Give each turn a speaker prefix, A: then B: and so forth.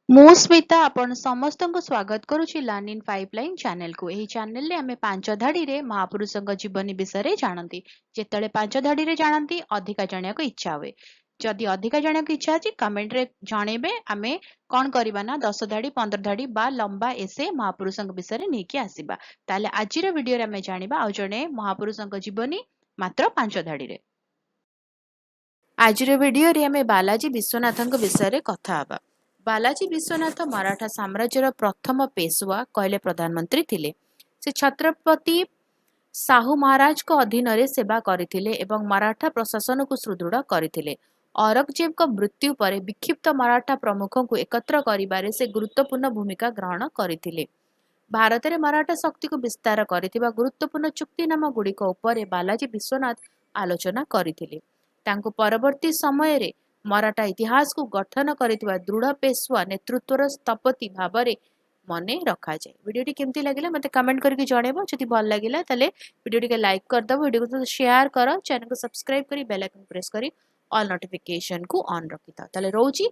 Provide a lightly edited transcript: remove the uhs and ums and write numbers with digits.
A: ମୁଁ ସ୍ମିତା ଆପଣ ସମସ୍ତଙ୍କୁ ସ୍ୱାଗତ କରୁଛି ଲର୍ନ ଇନ୍ ପାଇପଲାଇନ ଚ୍ୟାନେଲକୁ। ଏହି ଚ୍ୟାନେଲରେ ଆମେ ପାଞ୍ଚ ଧାଡିରେ ମହାପୁରୁଷଙ୍କ ଜୀବନୀ ବିଷୟରେ ଜାଣନ୍ତି। ଯେତେବେଳେ ପାଞ୍ଚ ଧାଡିରେ ଜାଣନ୍ତି ଅଧିକା ଜାଣିବାକୁ ଇଚ୍ଛା ହୁଏ। ଯଦି ଅଧିକା ଜାଣିବାକୁ ଇଚ୍ଛା ଅଛି କମେଣ୍ଟରେ ଜଣେଇବେ। ଆମେ କଣ କରିବା ନା 10 ଧାଡି 15 ଧାଡି ବା ଲମ୍ବା ଏସେ ମହାପୁରୁଷଙ୍କ ବିଷୟରେ ନେଇକି ଆସିବା। ତାହେଲେ ଆଜିର ଭିଡିଓରେ ଆମେ ଜାଣିବା ଆଉ ଜଣେ ମହାପୁରୁଷଙ୍କ ଜୀବନୀ ମାତ୍ର 5 ଧାଡିରେ। ଆଜିର ଭିଡିଓରେ ଆମେ ବାଲାଜୀ ବିଶ୍ୱନାଥଙ୍କ ବିଷୟରେ କଥା ହେବା। ବାଲାଜୀ ବିଶ୍ୱନାଥ ମରାଠା ସାମ୍ରାଜ୍ୟର ପ୍ରଥମ ପେଶୱା କହିଲେ ପ୍ରଧାନମନ୍ତ୍ରୀ ଥିଲେ। ସେ ଛତ୍ରପତି ସାହୁ ମହାରାଜଙ୍କ ଅଧୀନରେ ସେବା କରିଥିଲେ ଏବଂ ମରାଠା ପ୍ରଶାସନକୁ ସୁଦୃଢ଼ କରିଥିଲେ। ଔରଙ୍ଗଜେବଙ୍କ ମୃତ୍ୟୁ ପରେ ବିକ୍ଷିପ୍ତ ମରାଠା ପ୍ରମୁଖଙ୍କୁ ଏକତ୍ର କରିବାରେ ସେ ଗୁରୁତ୍ୱପୂର୍ଣ୍ଣ ଭୂମିକା ଗ୍ରହଣ କରିଥିଲେ। ଭାରତରେ ମରାଠା ଶକ୍ତିକୁ ବିସ୍ତାର କରିଥିବା ଗୁରୁତ୍ୱପୂର୍ଣ୍ଣ ଚୁକ୍ତିନାମାଗୁଡ଼ିକ ଉପରେ ବାଲାଜୀ ବିଶ୍ୱନାଥ ଆଲୋଚନା କରିଥିଲେ। ତାଙ୍କୁ ପରବର୍ତ୍ତୀ ସମୟରେ ମରାଠା ଇତିହାସକୁ ଗଠନ କରିଥିବା ଦୃଢ଼ ପେଶୱା ନେତୃତ୍ୱର ସ୍ଥପତି ଭାବରେ ମନେ ରଖାଯାଏ। ଭିଡ଼ିଓଟି କେମିତି ଲାଗିଲା ମୋତେ କମେଣ୍ଟ କରିକି ଜଣେଇବ। ଯଦି ଭଲ ଲାଗିଲା ତାହେଲେ ଭିଡ଼ିଓ ଟିକେ ଲାଇକ୍ କରିଦେବ, ଭିଡ଼ିଓକୁ ସେୟାର କର, ଚ୍ୟାନେଲକୁ ସବସ୍କ୍ରାଇବ କରି ବେଲ୍ ଆଇକନ୍ ପ୍ରେସ୍ କରି ଅଲ୍ ନୋଟିଫିକେସନକୁ ଅନ୍ ରଖିଥାଅ। ତାହେଲେ ରହୁଛି।